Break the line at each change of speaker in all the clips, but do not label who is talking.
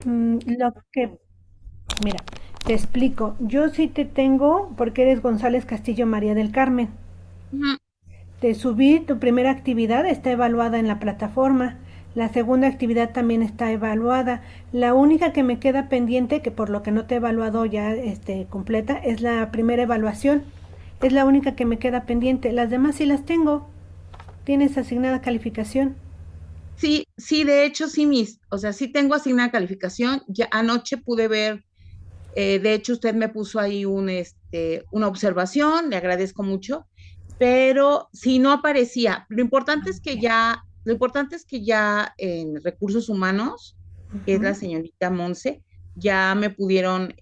Lo que, mira, te explico. Yo sí te tengo, porque eres González Castillo María del Carmen.
Ujú.
Te subí, tu primera actividad está evaluada en la plataforma. La segunda actividad también está evaluada. La única que me queda pendiente, que por lo que no te he evaluado ya completa, es la primera evaluación. Es la única que me queda pendiente. Las demás sí las tengo. Tienes asignada calificación.
Sí, sí, de hecho, sí, o sea, sí tengo asignada calificación. Ya anoche pude ver, de hecho, usted me puso ahí una observación, le agradezco mucho, pero si no aparecía, lo importante es que ya en recursos humanos, que es la
Ujú.
señorita Monse, ya me pudieron,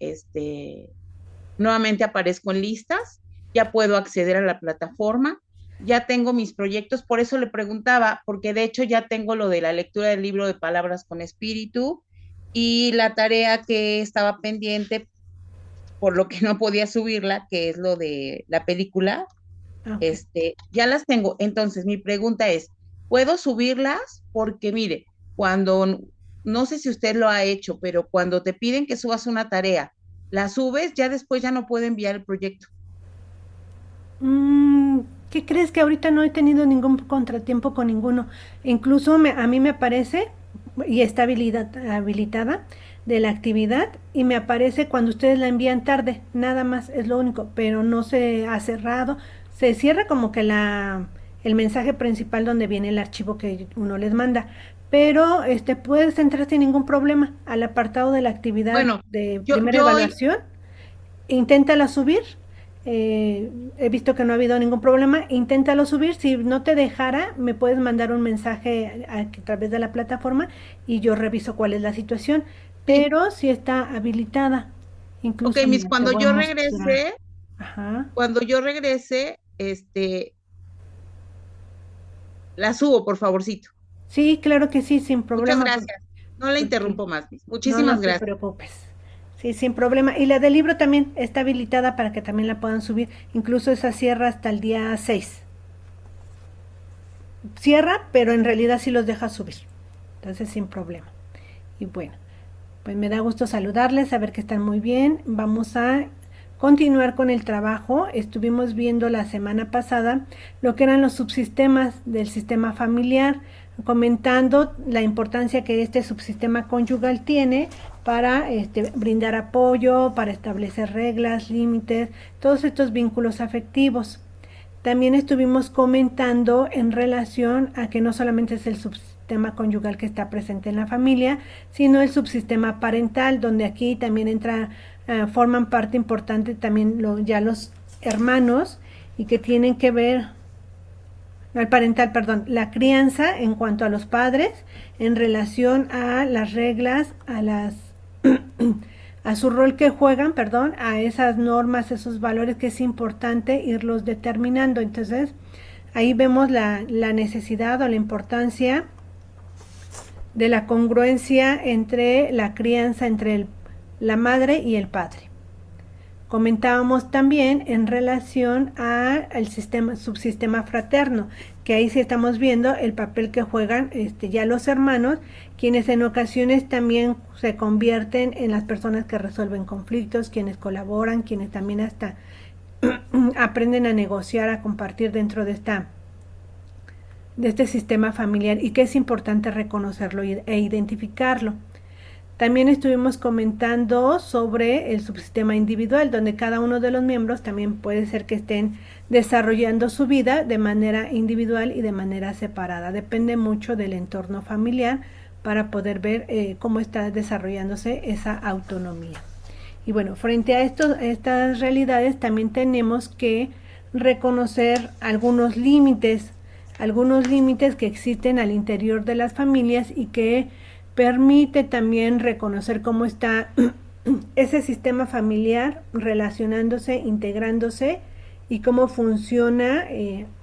nuevamente aparezco en listas, ya puedo acceder a la plataforma, ya tengo mis proyectos, por eso le preguntaba, porque de hecho ya tengo lo de la lectura del libro de Palabras con Espíritu y la tarea que estaba pendiente, por lo que no podía subirla, que es lo de la película,
Ok.
ya las tengo. Entonces, mi pregunta es, ¿puedo subirlas? Porque mire, cuando, no sé si usted lo ha hecho, pero cuando te piden que subas una tarea, la subes, ya después ya no puedo enviar el proyecto.
Mm, ¿Qué crees que ahorita no he tenido ningún contratiempo con ninguno? Incluso a mí me aparece y está habilitada de la actividad y me aparece cuando ustedes la envían tarde, nada más es lo único, pero no se ha cerrado. Se cierra como que el mensaje principal donde viene el archivo que uno les manda, pero puedes entrar sin ningún problema al apartado de la actividad
Bueno,
de
yo,
primera
yo,
evaluación. Inténtala subir. He visto que no ha habido ningún problema. Inténtalo subir. Si no te dejara, me puedes mandar un mensaje a través de la plataforma y yo reviso cuál es la situación.
sí,
Pero si está habilitada.
ok,
Incluso,
Miss,
mira, te voy a mostrar. Ajá.
cuando yo regrese, la subo, por favorcito.
Sí, claro que sí, sin
Muchas
problema.
gracias. No la
Porque
interrumpo más, Miss.
no, no
Muchísimas
te
gracias.
preocupes. Sí, sin problema. Y la del libro también está habilitada para que también la puedan subir. Incluso esa cierra hasta el día 6. Cierra, pero en realidad sí los deja subir. Entonces, sin problema. Y bueno, pues me da gusto saludarles, saber que están muy bien. Vamos a continuar con el trabajo. Estuvimos viendo la semana pasada lo que eran los subsistemas del sistema familiar, comentando la importancia que este subsistema conyugal tiene para brindar apoyo, para establecer reglas, límites, todos estos vínculos afectivos. También estuvimos comentando en relación a que no solamente es el subsistema conyugal que está presente en la familia, sino el subsistema parental, donde aquí también forman parte importante también ya los hermanos y que tienen que ver, al parental, perdón, la crianza en cuanto a los padres en relación a las reglas, a su rol que juegan, perdón, a esas normas, esos valores que es importante irlos determinando. Entonces, ahí vemos la necesidad o la importancia de la congruencia entre la crianza entre la madre y el padre. Comentábamos también en relación al subsistema fraterno, que ahí sí estamos viendo el papel que juegan ya los hermanos, quienes en ocasiones también se convierten en las personas que resuelven conflictos, quienes colaboran, quienes también hasta aprenden a negociar, a compartir dentro de este sistema familiar y que es importante reconocerlo e identificarlo. También estuvimos comentando sobre el subsistema individual, donde cada uno de los miembros también puede ser que estén desarrollando su vida de manera individual y de manera separada. Depende mucho del entorno familiar para poder ver cómo está desarrollándose esa autonomía. Y bueno, frente a estas realidades también tenemos que reconocer algunos límites que existen al interior de las familias y que permite también reconocer cómo está ese sistema familiar relacionándose, integrándose y cómo funciona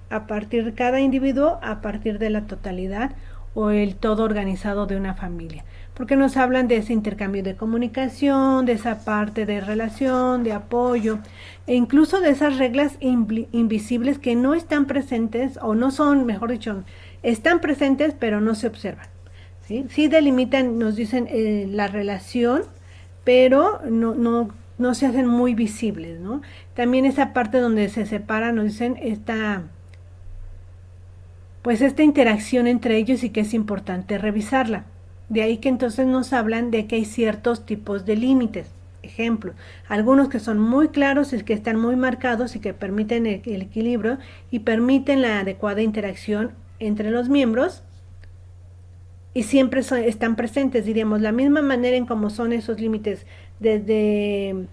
a partir de cada individuo, a partir de la totalidad o el todo organizado de una familia. Porque nos hablan de ese intercambio de comunicación, de esa parte de relación, de apoyo, e incluso de esas reglas invisibles que no están presentes, o no son, mejor dicho, están presentes pero no se observan. ¿sí? Sí delimitan, nos dicen la relación, pero no se hacen muy visibles, ¿no? También esa parte donde se separa, nos dicen pues esta interacción entre ellos y que es importante revisarla. De ahí que entonces nos hablan de que hay ciertos tipos de límites. Ejemplo, algunos que son muy claros y que están muy marcados y que permiten el equilibrio y permiten la adecuada interacción entre los miembros y siempre están presentes, diríamos, la misma manera en cómo son esos límites desde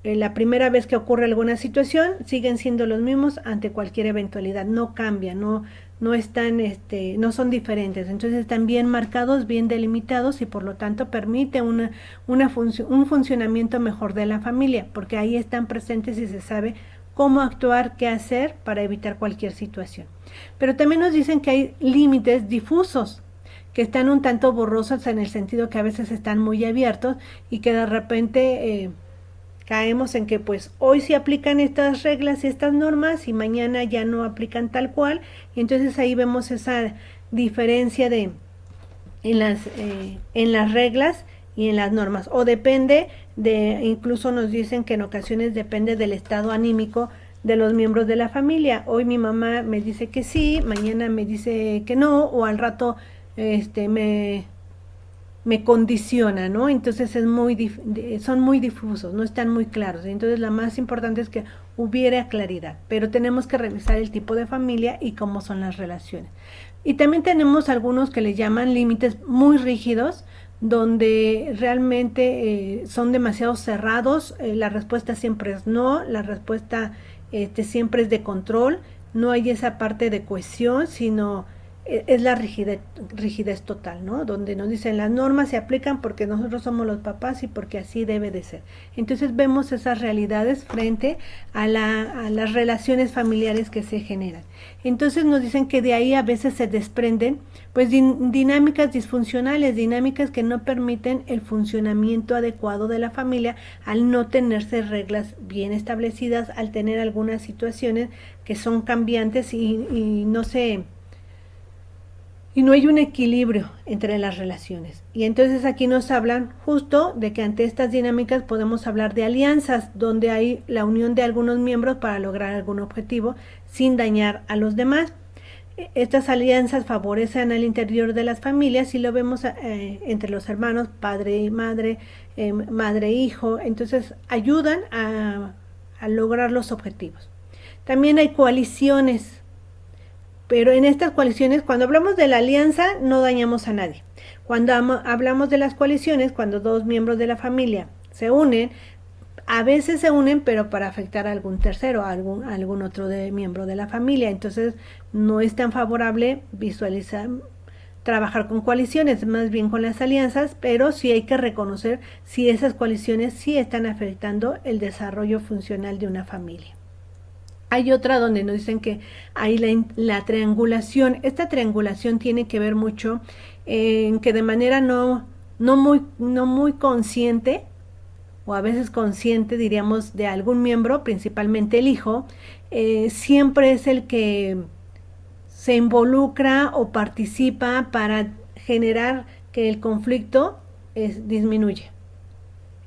la primera vez que ocurre alguna situación, siguen siendo los mismos ante cualquier eventualidad, no cambian, no están, no son diferentes, entonces están bien marcados, bien delimitados y por lo tanto permite un funcionamiento mejor de la familia, porque ahí están presentes y se sabe cómo actuar, qué hacer para evitar cualquier situación. Pero también nos dicen que hay límites difusos, que están un tanto borrosos en el sentido que a veces están muy abiertos y que de repente caemos en que pues hoy sí aplican estas reglas y estas normas y mañana ya no aplican tal cual, y entonces ahí vemos esa diferencia en las reglas y en las normas, o depende incluso nos dicen que en ocasiones depende del estado anímico de los miembros de la familia. Hoy mi mamá me dice que sí, mañana me dice que no, o al rato me condiciona, ¿no? Entonces son muy difusos, no están muy claros. Entonces lo más importante es que hubiera claridad, pero tenemos que revisar el tipo de familia y cómo son las relaciones. Y también tenemos algunos que le llaman límites muy rígidos, donde realmente son demasiado cerrados, la respuesta siempre es no, la respuesta siempre es de control, no hay esa parte de cohesión, sino es la rigidez total, ¿no? Donde nos dicen las normas se aplican porque nosotros somos los papás y porque así debe de ser. Entonces vemos esas realidades frente a las relaciones familiares que se generan. Entonces nos dicen que de ahí a veces se desprenden pues dinámicas disfuncionales, dinámicas que no permiten el funcionamiento adecuado de la familia al no tenerse reglas bien establecidas, al tener algunas situaciones que son cambiantes y no hay un equilibrio entre las relaciones. Y entonces aquí nos hablan justo de que ante estas dinámicas podemos hablar de alianzas, donde hay la unión de algunos miembros para lograr algún objetivo sin dañar a los demás. Estas alianzas favorecen al interior de las familias y lo vemos entre los hermanos, padre y madre, madre e hijo, entonces ayudan a lograr los objetivos. También hay coaliciones, pero en estas coaliciones, cuando hablamos de la alianza, no dañamos a nadie. Cuando hablamos de las coaliciones, cuando dos miembros de la familia se unen, a veces se unen, pero para afectar a algún tercero, a algún otro miembro de la familia. Entonces, no es tan favorable trabajar con coaliciones, más bien con las alianzas, pero sí hay que reconocer si esas coaliciones sí están afectando el desarrollo funcional de una familia. Hay otra donde nos dicen que hay la triangulación. Esta triangulación tiene que ver mucho en que de manera no muy consciente, o a veces consciente, diríamos, de algún miembro, principalmente el hijo, siempre es el que se involucra o participa para generar que el conflicto disminuya.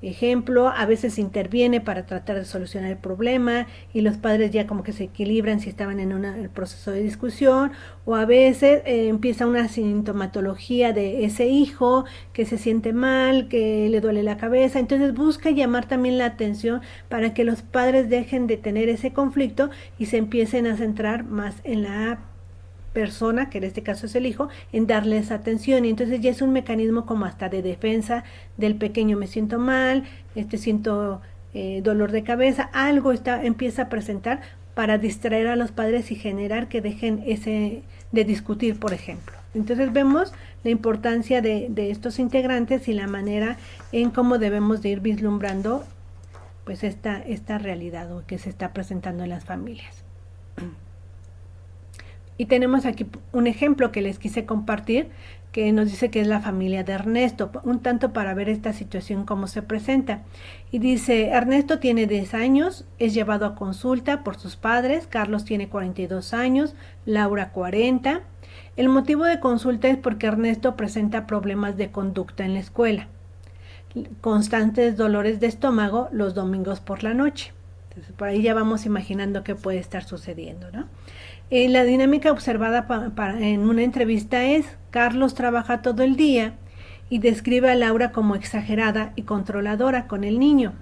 Ejemplo, a veces interviene para tratar de solucionar el problema y los padres ya como que se equilibran si estaban en el proceso de discusión, o a veces empieza una sintomatología de ese hijo que se siente mal, que le duele la cabeza, entonces busca llamar también la atención para que los padres dejen de tener ese conflicto y se empiecen a centrar más en la persona, que en este caso es el hijo, en darles atención, y entonces ya es un mecanismo como hasta de defensa del pequeño, me siento mal, siento dolor de cabeza, algo empieza a presentar para distraer a los padres y generar que dejen de discutir, por ejemplo. Entonces vemos la importancia de estos integrantes y la manera en cómo debemos de ir vislumbrando pues esta realidad que se está presentando en las familias. Y tenemos aquí un ejemplo que les quise compartir que nos dice que es la familia de Ernesto, un tanto para ver esta situación cómo se presenta. Y dice, Ernesto tiene 10 años, es llevado a consulta por sus padres, Carlos tiene 42 años, Laura 40. El motivo de consulta es porque Ernesto presenta problemas de conducta en la escuela, constantes dolores de estómago los domingos por la noche. Entonces, por ahí ya vamos imaginando qué puede estar sucediendo, ¿no? La dinámica observada en una entrevista es, Carlos trabaja todo el día y describe a Laura como exagerada y controladora con el niño.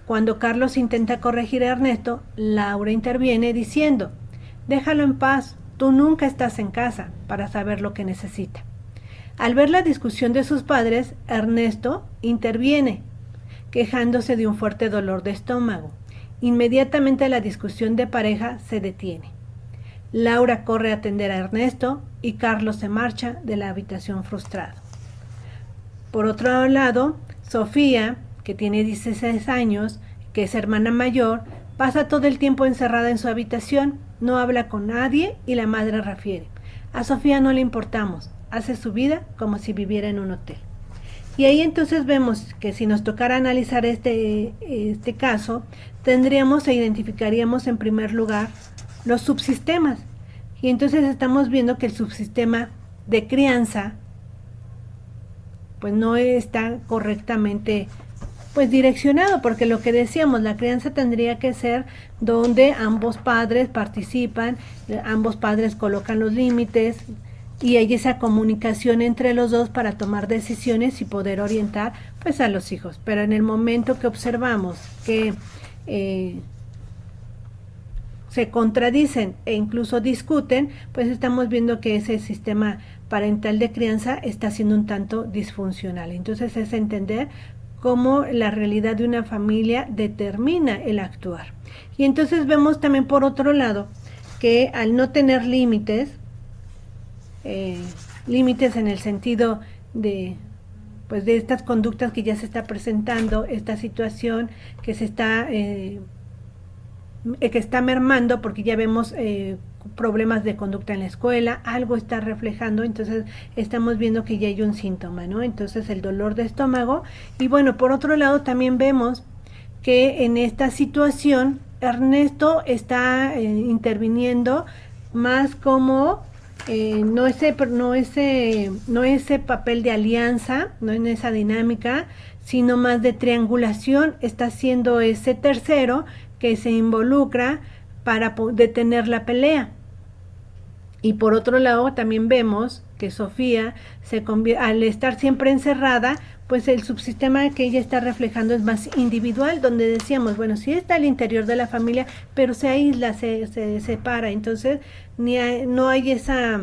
Cuando Carlos intenta corregir a Ernesto, Laura interviene diciendo, déjalo en paz, tú nunca estás en casa para saber lo que necesita. Al ver la discusión de sus padres, Ernesto interviene, quejándose de un fuerte dolor de estómago. Inmediatamente la discusión de pareja se detiene. Laura corre a atender a Ernesto y Carlos se marcha de la habitación frustrado. Por otro lado, Sofía, que tiene 16 años, que es hermana mayor, pasa todo el tiempo encerrada en su habitación, no habla con nadie y la madre refiere, a Sofía no le importamos, hace su vida como si viviera en un hotel. Y ahí entonces vemos que si nos tocara analizar este caso, tendríamos e identificaríamos en primer lugar los subsistemas. Y entonces estamos viendo que el subsistema de crianza pues no está correctamente pues direccionado, porque lo que decíamos, la crianza tendría que ser donde ambos padres participan, ambos padres colocan los límites y hay esa comunicación entre los dos para tomar decisiones y poder orientar pues a los hijos. Pero en el momento que observamos que se contradicen e incluso discuten, pues estamos viendo que ese sistema parental de crianza está siendo un tanto disfuncional. Entonces es entender cómo la realidad de una familia determina el actuar. Y entonces vemos también por otro lado que al no tener límites, límites en el sentido de pues de estas conductas que ya se está presentando, esta situación que se está que está mermando, porque ya vemos problemas de conducta en la escuela, algo está reflejando, entonces estamos viendo que ya hay un síntoma, ¿no? Entonces el dolor de estómago. Y bueno, por otro lado también vemos que en esta situación Ernesto está interviniendo más como no ese papel de alianza, no en esa dinámica, sino más de triangulación, está siendo ese tercero que se involucra para detener la pelea. Y por otro lado también vemos que Sofía al estar siempre encerrada, pues el subsistema que ella está reflejando es más individual, donde decíamos, bueno, sí está al interior de la familia, pero se aísla, se separa, entonces no hay esa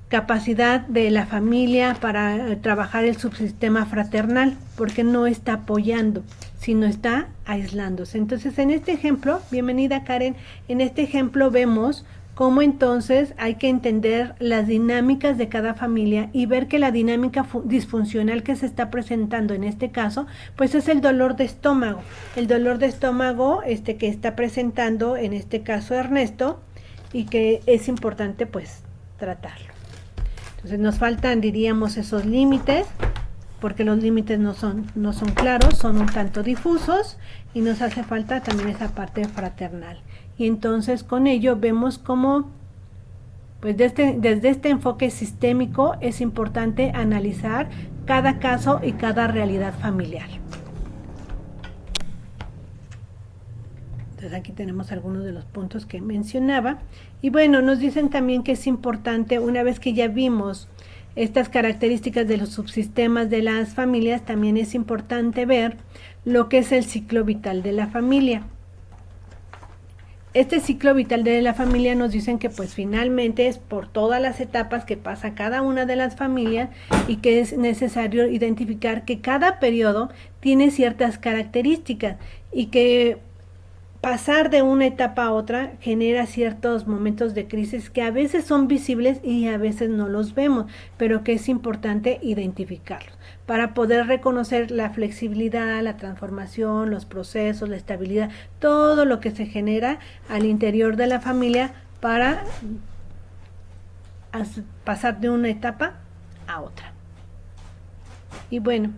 capacidad de la familia para trabajar el subsistema fraternal, porque no está apoyando, sino está aislándose. Entonces, en este ejemplo, bienvenida Karen, en este ejemplo vemos cómo entonces hay que entender las dinámicas de cada familia y ver que la dinámica disfuncional que se está presentando en este caso, pues es el dolor de estómago. El dolor de estómago que está presentando en este caso Ernesto y que es importante pues tratarlo. Entonces nos faltan, diríamos, esos límites, porque los límites no son claros, son un tanto difusos y nos hace falta también esa parte fraternal. Y entonces con ello vemos cómo pues desde este enfoque sistémico es importante analizar cada caso y cada realidad familiar. Entonces aquí tenemos algunos de los puntos que mencionaba. Y bueno, nos dicen también que es importante, una vez que ya vimos estas características de los subsistemas de las familias, también es importante ver lo que es el ciclo vital de la familia. Este ciclo vital de la familia nos dicen que pues finalmente es por todas las etapas que pasa cada una de las familias y que es necesario identificar que cada periodo tiene ciertas características y que pasar de una etapa a otra genera ciertos momentos de crisis que a veces son visibles y a veces no los vemos, pero que es importante identificarlos para poder reconocer la flexibilidad, la transformación, los procesos, la estabilidad, todo lo que se genera al interior de la familia para pasar de una etapa a otra. Y bueno,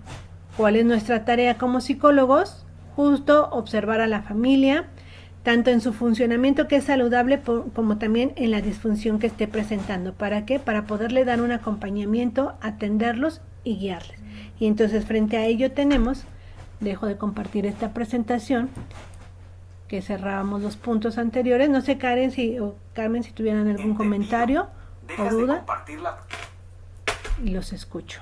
¿cuál es nuestra tarea como psicólogos? Justo observar a la familia, tanto en su funcionamiento que es saludable como también en la disfunción que esté presentando. ¿Para qué? Para poderle dar un acompañamiento, atenderlos y guiarles. Y entonces frente a ello tenemos, dejo de compartir esta presentación, que cerrábamos los puntos anteriores. No sé, Carmen, si tuvieran algún comentario o duda. Y los escucho.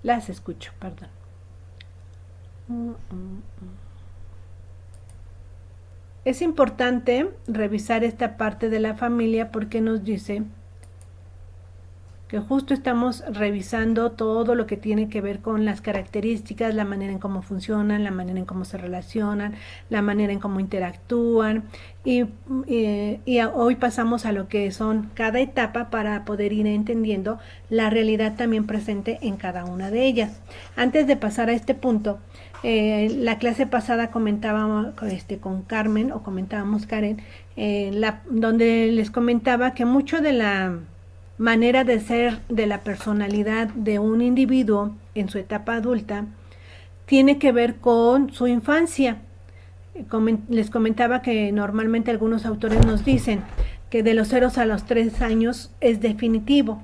Las escucho, perdón. Es importante revisar esta parte de la familia porque nos dice que justo estamos revisando todo lo que tiene que ver con las características, la manera en cómo funcionan, la manera en cómo se relacionan, la manera en cómo interactúan y hoy pasamos a lo que son cada etapa para poder ir entendiendo la realidad también presente en cada una de ellas. Antes de pasar a este punto, la clase pasada comentábamos con Carmen, o comentábamos Karen, donde les comentaba que mucho de la manera de ser, de la personalidad de un individuo en su etapa adulta, tiene que ver con su infancia. Les comentaba que normalmente algunos autores nos dicen que de los 0 a los 3 años es definitivo.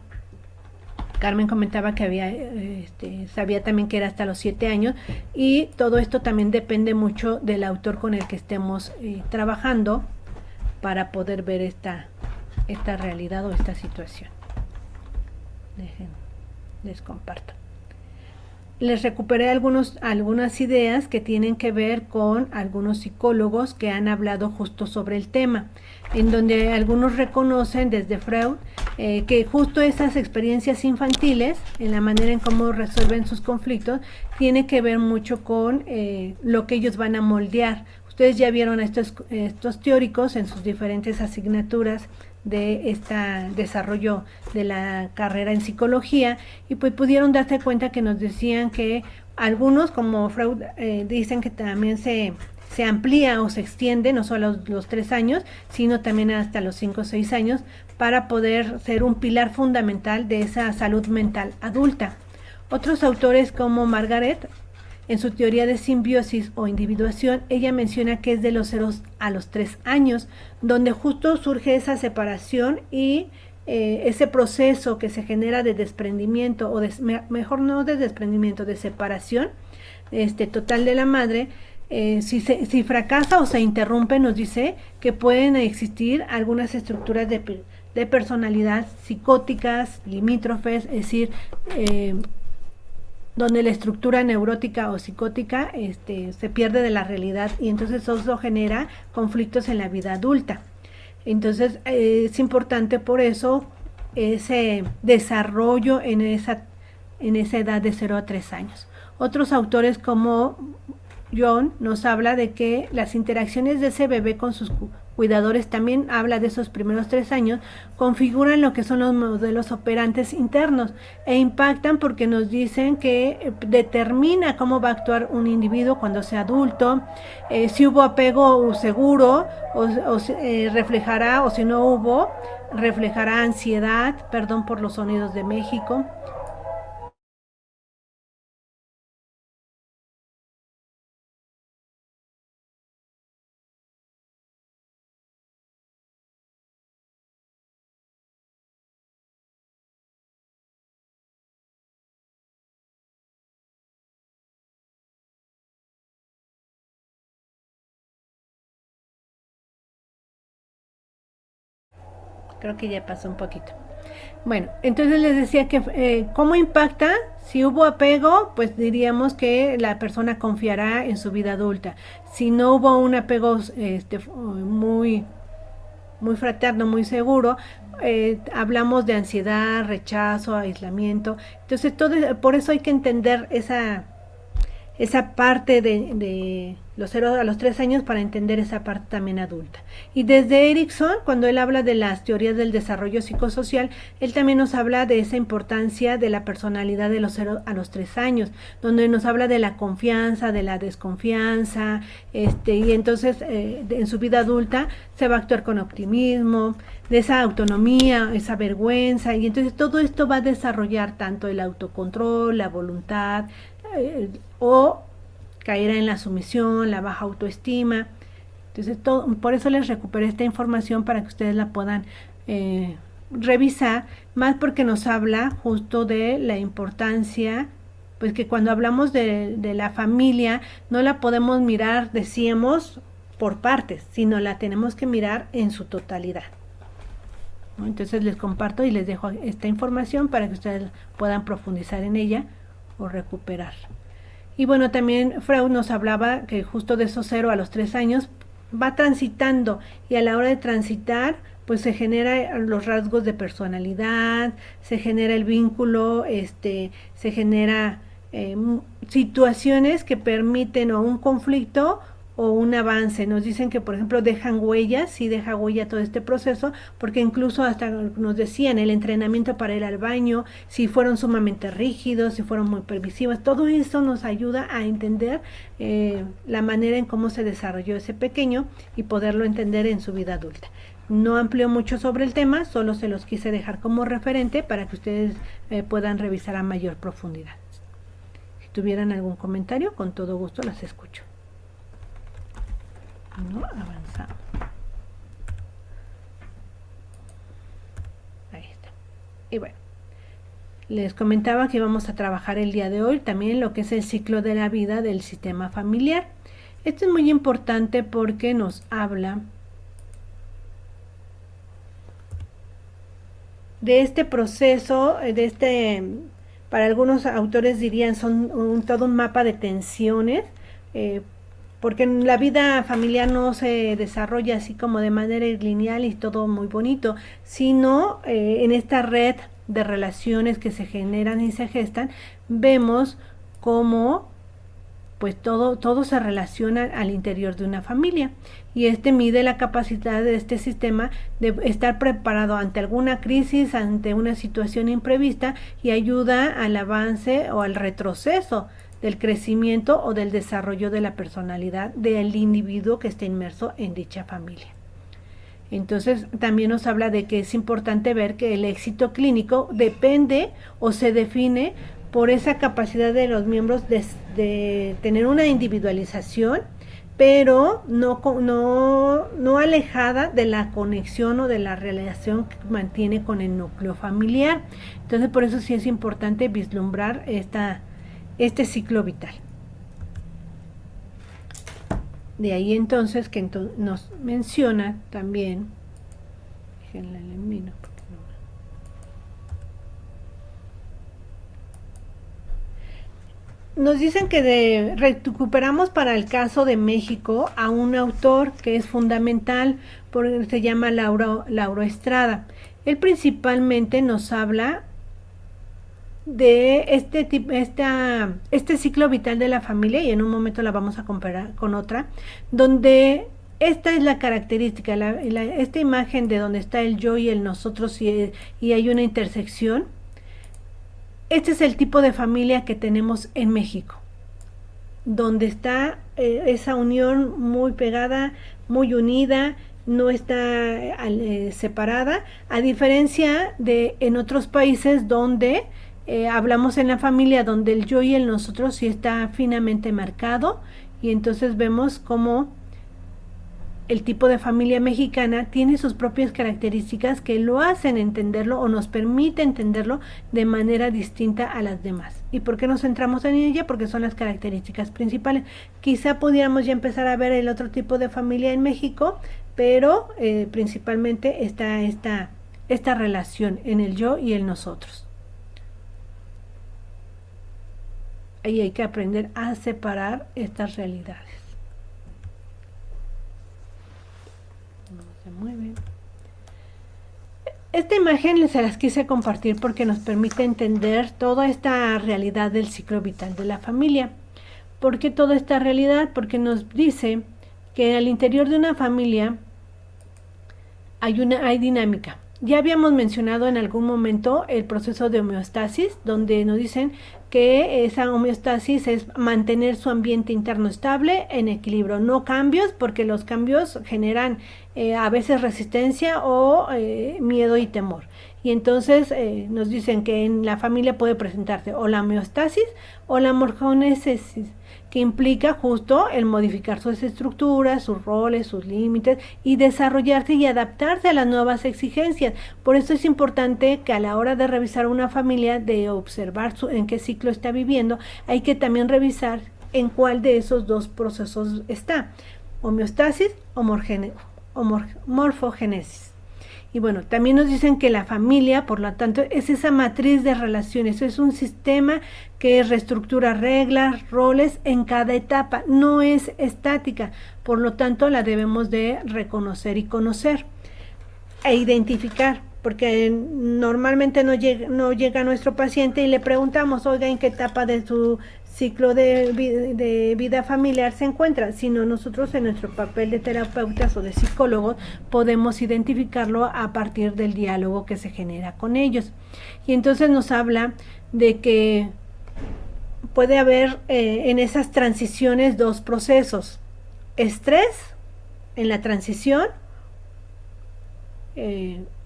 Carmen comentaba que sabía también que era hasta los 7 años, y todo esto también depende mucho del autor con el que estemos trabajando para poder ver esta realidad o esta situación. Les comparto. Les recuperé algunas ideas que tienen que ver con algunos psicólogos que han hablado justo sobre el tema, en donde algunos reconocen desde Freud que justo esas experiencias infantiles, en la manera en cómo resuelven sus conflictos, tiene que ver mucho con lo que ellos van a moldear. Ustedes ya vieron a estos teóricos en sus diferentes asignaturas de este desarrollo de la carrera en psicología, y pues pudieron darse cuenta que nos decían que algunos, como Freud, dicen que también se amplía o se extiende no solo a los 3 años, sino también hasta los 5 o 6 años, para poder ser un pilar fundamental de esa salud mental adulta. Otros autores, como Margaret, en su teoría de simbiosis o individuación, ella menciona que es de los 0 a los 3 años, donde justo surge esa separación y ese proceso que se genera de desprendimiento, o mejor no de desprendimiento, de separación total de la madre. Si fracasa o se interrumpe, nos dice que pueden existir algunas estructuras de personalidad psicóticas, limítrofes, es decir, donde la estructura neurótica o psicótica se pierde de la realidad, y entonces eso genera conflictos en la vida adulta. Entonces es importante por eso ese desarrollo en esa edad de 0 a 3 años. Otros autores, como John, nos habla de que las interacciones de ese bebé con sus cuidadores, también habla de esos primeros 3 años, configuran lo que son los modelos operantes internos e impactan porque nos dicen que determina cómo va a actuar un individuo cuando sea adulto, si hubo apego seguro o reflejará, o si no hubo, reflejará ansiedad. Perdón por los sonidos de México. Creo que ya pasó un poquito. Bueno, entonces les decía que ¿cómo impacta? Si hubo apego, pues diríamos que la persona confiará en su vida adulta. Si no hubo un apego muy fraterno, muy seguro, hablamos de ansiedad, rechazo, aislamiento. Entonces por eso hay que entender esa esa parte de los 0 a los 3 años para entender esa parte también adulta. Y desde Erikson, cuando él habla de las teorías del desarrollo psicosocial, él también nos habla de esa importancia de la personalidad de los 0 a los 3 años, donde nos habla de la confianza, de la desconfianza, y entonces en su vida adulta se va a actuar con optimismo, de esa autonomía, esa vergüenza, y entonces todo esto va a desarrollar tanto el autocontrol, la voluntad, o caerá en la sumisión, la baja autoestima. Entonces, por eso les recuperé esta información para que ustedes la puedan revisar, más porque nos habla justo de la importancia, pues que cuando hablamos de la familia, no la podemos mirar, decíamos, por partes, sino la tenemos que mirar en su totalidad, ¿no? Entonces les comparto y les dejo esta información para que ustedes puedan profundizar en ella o recuperar. Y bueno, también Freud nos hablaba que justo de esos 0 a los 3 años va transitando, y a la hora de transitar pues se genera los rasgos de personalidad, se genera el vínculo, se genera situaciones que permiten o un conflicto o un avance. Nos dicen que, por ejemplo, dejan huellas, sí deja huella todo este proceso, porque incluso hasta nos decían el entrenamiento para ir al baño, si fueron sumamente rígidos, si fueron muy permisivos, todo eso nos ayuda a entender la manera en cómo se desarrolló ese pequeño y poderlo entender en su vida adulta. No amplío mucho sobre el tema, solo se los quise dejar como referente para que ustedes puedan revisar a mayor profundidad. Si tuvieran algún comentario, con todo gusto las escucho. No avanzamos. Ahí está. Y bueno, les comentaba que vamos a trabajar el día de hoy también lo que es el ciclo de la vida del sistema familiar. Esto es muy importante porque nos habla de este proceso, para algunos autores dirían son todo un mapa de tensiones, porque la vida familiar no se desarrolla así como de manera lineal y todo muy bonito, sino en esta red de relaciones que se generan y se gestan, vemos cómo pues todo se relaciona al interior de una familia, y mide la capacidad de este sistema de estar preparado ante alguna crisis, ante una situación imprevista, y ayuda al avance o al retroceso del crecimiento o del desarrollo de la personalidad del individuo que esté inmerso en dicha familia. Entonces también nos habla de que es importante ver que el éxito clínico depende o se define por esa capacidad de los miembros de tener una individualización, pero no alejada de la conexión o de la relación que mantiene con el núcleo familiar. Entonces por eso sí es importante vislumbrar este ciclo vital. De ahí entonces que nos menciona también, déjenla elimino porque no. Nos dicen que recuperamos para el caso de México a un autor que es fundamental, porque se llama Lauro Estrada. Él principalmente nos habla de este ciclo vital de la familia, y en un momento la vamos a comparar con otra, donde esta es la característica, esta imagen de donde está el yo y el nosotros, y hay una intersección. Este es el tipo de familia que tenemos en México, donde está esa unión muy pegada, muy unida, no está separada, a diferencia de en otros países donde hablamos en la familia, donde el yo y el nosotros sí está finamente marcado, y entonces vemos cómo el tipo de familia mexicana tiene sus propias características que lo hacen entenderlo o nos permite entenderlo de manera distinta a las demás. ¿Y por qué nos centramos en ella? Porque son las características principales. Quizá pudiéramos ya empezar a ver el otro tipo de familia en México, pero principalmente está esta relación en el yo y el nosotros. Ahí hay que aprender a separar estas realidades. No se mueve. Esta imagen se las quise compartir porque nos permite entender toda esta realidad del ciclo vital de la familia. ¿Por qué toda esta realidad? Porque nos dice que al interior de una familia hay dinámica. Ya habíamos mencionado en algún momento el proceso de homeostasis, donde nos dicen que esa homeostasis es mantener su ambiente interno estable, en equilibrio, no cambios, porque los cambios generan a veces resistencia o miedo y temor. Y entonces nos dicen que en la familia puede presentarse o la homeostasis o la morfogenesis, que implica justo el modificar sus estructuras, sus roles, sus límites y desarrollarse y adaptarse a las nuevas exigencias. Por eso es importante que a la hora de revisar una familia, de observar en qué ciclo está viviendo, hay que también revisar en cuál de esos dos procesos está, homeostasis o morfogenesis. Y bueno, también nos dicen que la familia, por lo tanto, es esa matriz de relaciones, es un sistema que reestructura reglas, roles en cada etapa, no es estática, por lo tanto la debemos de reconocer y conocer e identificar, porque normalmente no llega nuestro paciente y le preguntamos, oiga, ¿en qué etapa de su ciclo de vida familiar se encuentra? Sino nosotros en nuestro papel de terapeutas o de psicólogos podemos identificarlo a partir del diálogo que se genera con ellos. Y entonces nos habla de que puede haber en esas transiciones dos procesos: estrés en la transición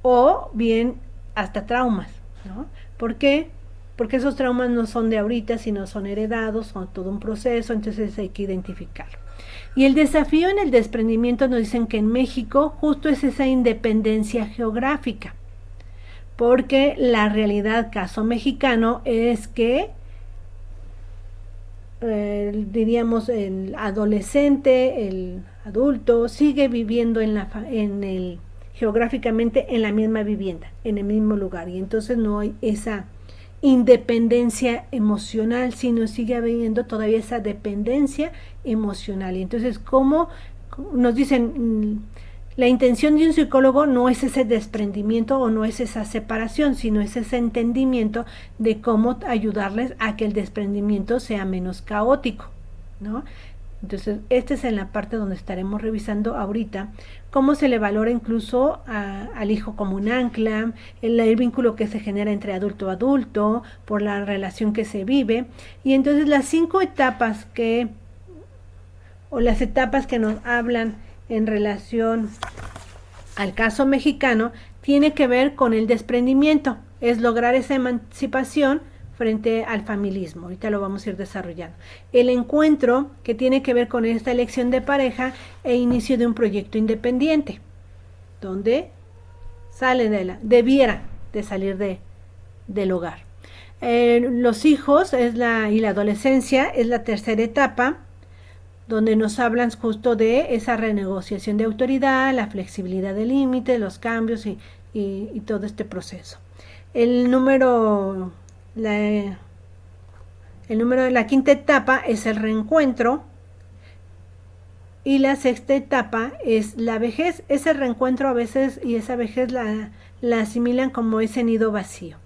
o bien hasta traumas, ¿no? ¿Por qué? Porque esos traumas no son de ahorita, sino son heredados, son todo un proceso, entonces hay que identificarlo. Y el desafío en el desprendimiento nos dicen que en México justo es esa independencia geográfica, porque la realidad, caso mexicano, es que diríamos el adolescente, el adulto sigue viviendo geográficamente en la misma vivienda, en el mismo lugar, y entonces no hay esa independencia emocional, sino sigue habiendo todavía esa dependencia emocional. Y entonces, como nos dicen, la intención de un psicólogo no es ese desprendimiento o no es esa separación, sino es ese entendimiento de cómo ayudarles a que el desprendimiento sea menos caótico, ¿no? Entonces, esta es en la parte donde estaremos revisando ahorita cómo se le valora incluso al hijo como un ancla, el vínculo que se genera entre adulto a adulto, por la relación que se vive. Y entonces las 5 etapas las etapas que nos hablan en relación al caso mexicano, tiene que ver con el desprendimiento, es lograr esa emancipación frente al familismo. Ahorita lo vamos a ir desarrollando. El encuentro, que tiene que ver con esta elección de pareja e inicio de un proyecto independiente, donde debiera de salir del hogar. Los hijos y la adolescencia es la tercera etapa, donde nos hablan justo de esa renegociación de autoridad, la flexibilidad de límites, los cambios y todo este proceso. El número de la quinta etapa es el reencuentro, y la sexta etapa es la vejez. Ese reencuentro a veces y esa vejez la asimilan como ese nido vacío.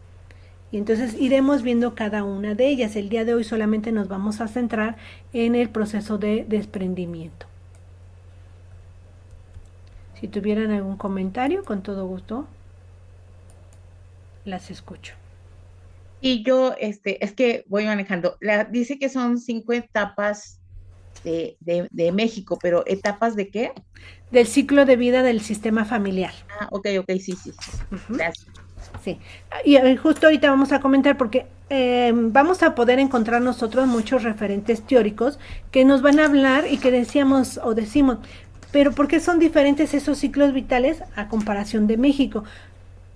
Y entonces iremos viendo cada una de ellas. El día de hoy solamente nos vamos a centrar en el proceso de desprendimiento. Si tuvieran algún comentario, con todo gusto las escucho.
Y yo, es que voy manejando. Dice que son 5 etapas de México, pero ¿etapas de qué?
Del ciclo de vida del sistema familiar.
Ah, ok, sí. Gracias.
Sí, y justo ahorita vamos a comentar porque vamos a poder encontrar nosotros muchos referentes teóricos que nos van a hablar y que decimos, pero ¿por qué son diferentes esos ciclos vitales a comparación de México?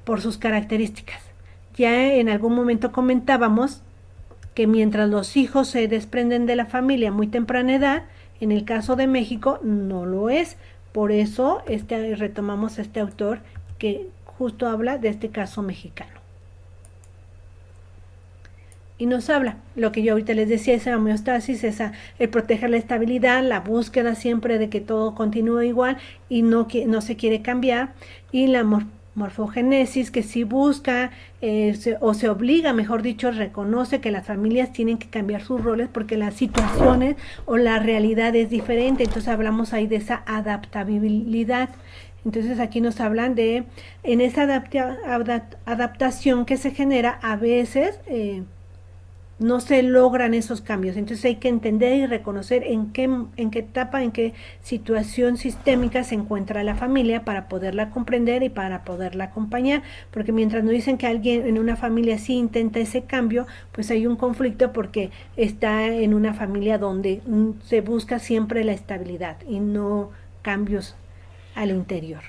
Por sus características. Ya en algún momento comentábamos que mientras los hijos se desprenden de la familia a muy temprana edad, en el caso de México no lo es. Por eso retomamos a este autor que justo habla de este caso mexicano. Y nos habla, lo que yo ahorita les decía, esa homeostasis, el proteger la estabilidad, la búsqueda siempre de que todo continúe igual y no se quiere cambiar, y la morfogénesis, que sí busca o se obliga, mejor dicho, reconoce que las familias tienen que cambiar sus roles porque las situaciones o la realidad es diferente. Entonces hablamos ahí de esa adaptabilidad. Entonces aquí nos hablan de, en esa adaptación que se genera, a veces no se logran esos cambios. Entonces hay que entender y reconocer en qué etapa, en qué situación sistémica se encuentra la familia para poderla comprender y para poderla acompañar. Porque mientras nos dicen que alguien en una familia sí intenta ese cambio, pues hay un conflicto porque está en una familia donde se busca siempre la estabilidad y no cambios al interior.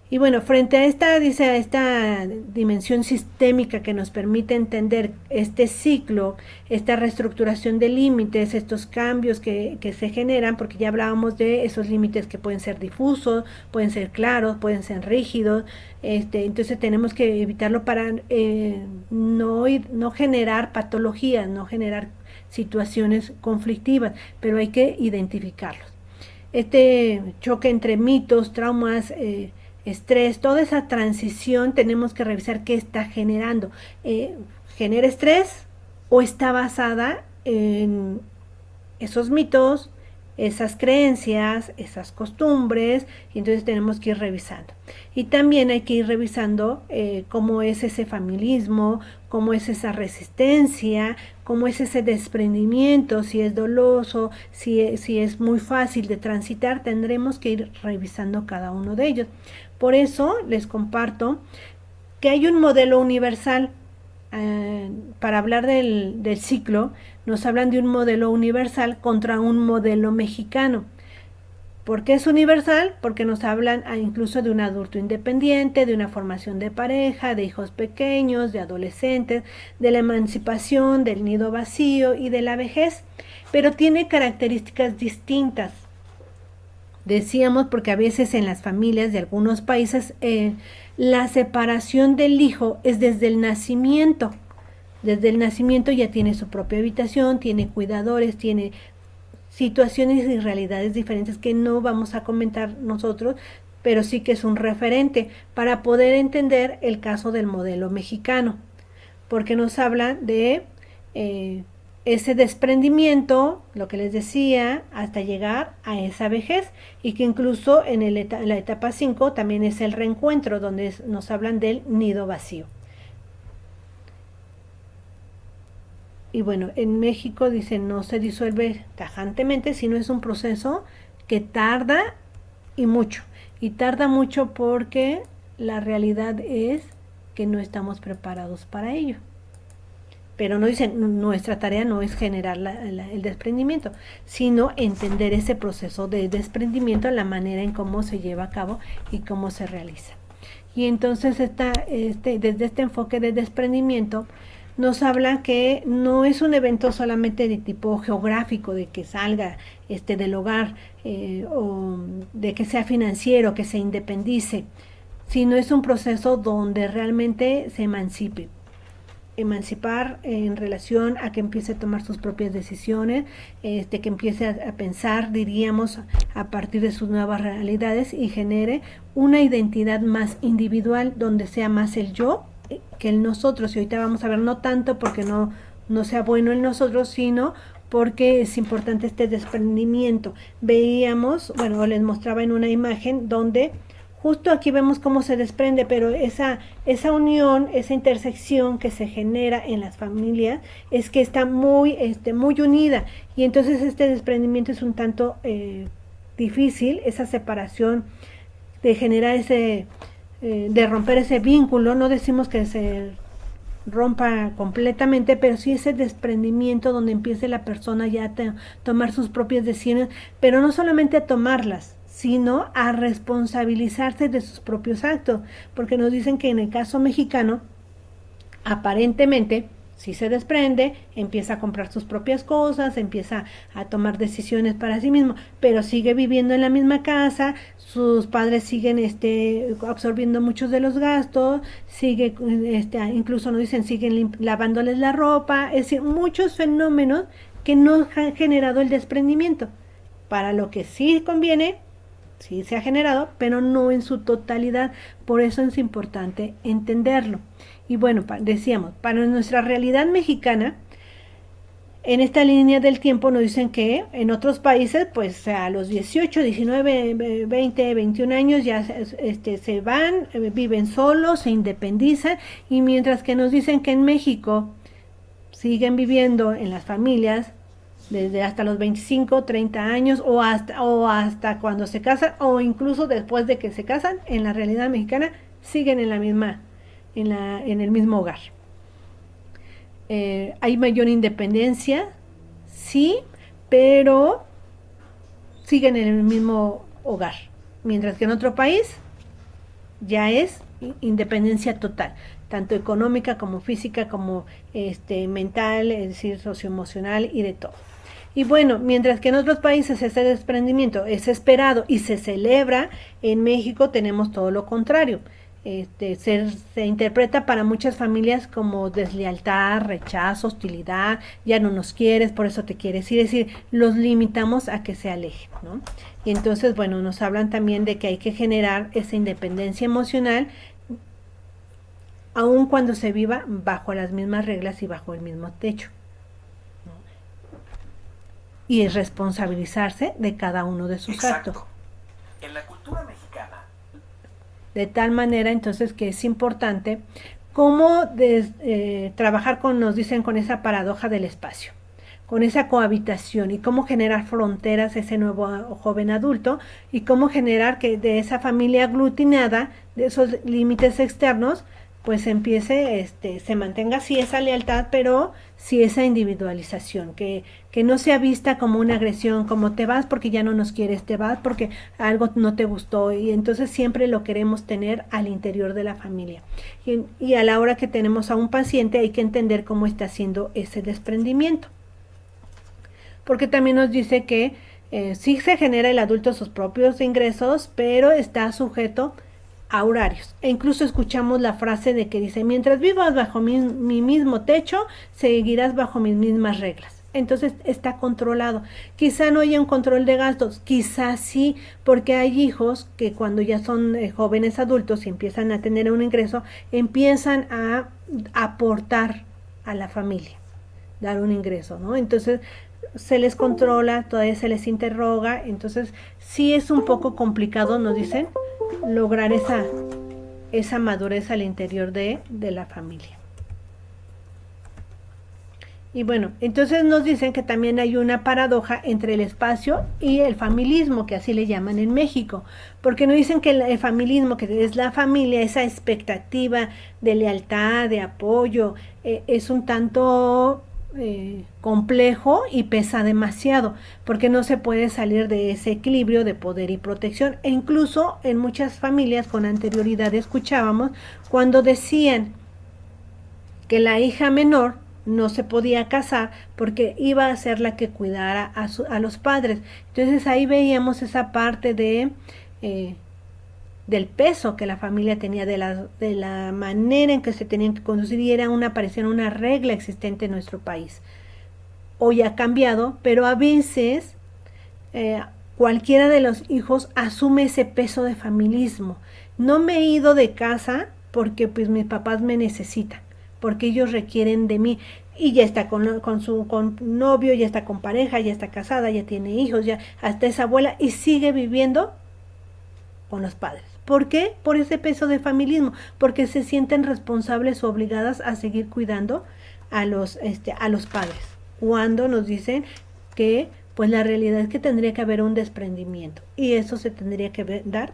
Y bueno, frente a esta, dice, a esta dimensión sistémica que nos permite entender este ciclo, esta reestructuración de límites, estos cambios que se generan, porque ya hablábamos de esos límites que pueden ser difusos, pueden ser claros, pueden ser rígidos, entonces tenemos que evitarlo para no generar patologías, no generar situaciones conflictivas, pero hay que identificarlos. Este choque entre mitos, traumas, estrés, toda esa transición tenemos que revisar qué está generando. ¿Genera estrés o está basada en esos mitos, esas creencias, esas costumbres? Y entonces tenemos que ir revisando. Y también hay que ir revisando cómo es ese familismo, cómo es esa resistencia, cómo es ese desprendimiento, si es doloso, si es muy fácil de transitar. Tendremos que ir revisando cada uno de ellos. Por eso les comparto que hay un modelo universal. Para hablar del ciclo, nos hablan de un modelo universal contra un modelo mexicano. ¿Por qué es universal? Porque nos hablan incluso de un adulto independiente, de una formación de pareja, de hijos pequeños, de adolescentes, de la emancipación, del nido vacío y de la vejez, pero tiene características distintas. Decíamos porque a veces en las familias de algunos países la separación del hijo es desde el nacimiento. Desde el nacimiento ya tiene su propia habitación, tiene cuidadores, tiene situaciones y realidades diferentes que no vamos a comentar nosotros, pero sí que es un referente para poder entender el caso del modelo mexicano, porque nos habla de ese desprendimiento, lo que les decía, hasta llegar a esa vejez, y que incluso en la etapa 5 también es el reencuentro, donde nos hablan del nido vacío. Y bueno, en México dicen no se disuelve tajantemente, sino es un proceso que tarda y mucho. Y tarda mucho porque la realidad es que no estamos preparados para ello. Pero no dicen, nuestra tarea no es generar el desprendimiento, sino entender ese proceso de desprendimiento, la manera en cómo se lleva a cabo y cómo se realiza. Y entonces desde este enfoque de desprendimiento, nos habla que no es un evento solamente de tipo geográfico, de que salga del hogar o de que sea financiero, que se independice, sino es un proceso donde realmente se emancipar en relación a que empiece a tomar sus propias decisiones, que empiece a pensar, diríamos, a partir de sus nuevas realidades y genere una identidad más individual donde sea más el yo que el nosotros. Y ahorita vamos a ver, no tanto porque no sea bueno el nosotros, sino porque es importante este desprendimiento. Veíamos, bueno, les mostraba en una imagen donde justo aquí vemos cómo se desprende, pero esa unión, esa intersección que se genera en las familias es que está muy unida, y entonces este desprendimiento es un tanto difícil, esa separación de generar de romper ese vínculo. No decimos que se rompa completamente, pero sí ese desprendimiento donde empiece la persona ya a tomar sus propias decisiones, pero no solamente a tomarlas, sino a responsabilizarse de sus propios actos, porque nos dicen que en el caso mexicano, aparentemente, si se desprende, empieza a comprar sus propias cosas, empieza a tomar decisiones para sí mismo, pero sigue viviendo en la misma casa, sus padres siguen absorbiendo muchos de los gastos, sigue incluso nos dicen siguen lavándoles la ropa, es decir, muchos fenómenos que no han generado el desprendimiento. Para lo que sí conviene Sí se ha generado, pero no en su totalidad. Por eso es importante entenderlo. Y bueno, decíamos, para nuestra realidad mexicana, en esta línea del tiempo nos dicen que en otros países, pues a los 18, 19, 20, 21 años ya se van, viven solos, se independizan, y mientras que nos dicen que en México siguen viviendo en las familias desde hasta los 25, 30 años o hasta cuando se casan o incluso después de que se casan, en la realidad mexicana siguen en la misma, en el mismo hogar. Hay mayor independencia, sí, pero siguen en el mismo hogar, mientras que en otro país ya es independencia total, tanto económica como física, como mental, es decir, socioemocional y de todo. Y bueno, mientras que en otros países ese desprendimiento es esperado y se celebra, en México tenemos todo lo contrario. Se interpreta para muchas familias como deslealtad, rechazo, hostilidad, ya no nos quieres, por eso te quieres ir, es decir, los limitamos a que se alejen, ¿no? Y entonces, bueno, nos hablan también de que hay que generar esa independencia emocional, aun cuando se viva bajo las mismas reglas y bajo el mismo techo. Y es responsabilizarse de cada uno de sus actos.
En la cultura mexicana.
De tal manera entonces que es importante cómo trabajar con, nos dicen, con esa paradoja del espacio, con esa cohabitación y cómo generar fronteras ese nuevo joven adulto y cómo generar que de esa familia aglutinada, de esos límites externos, pues empiece, se mantenga así esa lealtad, pero sí esa individualización, que no sea vista como una agresión, como te vas porque ya no nos quieres, te vas porque algo no te gustó, y entonces siempre lo queremos tener al interior de la familia. Y a la hora que tenemos a un paciente hay que entender cómo está haciendo ese desprendimiento. Porque también nos dice que sí se genera el adulto sus propios ingresos, pero está sujeto a horarios. E incluso escuchamos la frase de que dice, mientras vivas bajo mi mismo techo, seguirás bajo mis mismas reglas. Entonces está controlado. Quizá no haya un control de gastos, quizá sí, porque hay hijos que cuando ya son jóvenes adultos y empiezan a tener un ingreso, empiezan a aportar a la familia, dar un ingreso, ¿no? Entonces se les controla, todavía se les interroga, entonces sí es un poco complicado, nos dicen, lograr esa madurez al interior de la familia. Y bueno, entonces nos dicen que también hay una paradoja entre el espacio y el familismo, que así le llaman en México, porque nos dicen que el familismo, que es la familia, esa expectativa de lealtad, de apoyo, es un tanto complejo y pesa demasiado, porque no se puede salir de ese equilibrio de poder y protección. E incluso en muchas familias con anterioridad escuchábamos cuando decían que la hija menor no se podía casar porque iba a ser la que cuidara a los padres. Entonces ahí veíamos esa parte de del peso que la familia tenía, de la manera en que se tenían que conducir, y era parecía una regla existente en nuestro país. Hoy ha cambiado, pero a veces cualquiera de los hijos asume ese peso de familismo. No me he ido de casa porque pues mis papás me necesitan, porque ellos requieren de mí, y ya está con novio, ya está con pareja, ya está casada, ya tiene hijos, ya hasta es abuela y sigue viviendo con los padres. ¿Por qué? Por ese peso de familismo, porque se sienten responsables o obligadas a seguir cuidando a los padres, cuando nos dicen que pues la realidad es que tendría que haber un desprendimiento, y eso se tendría que dar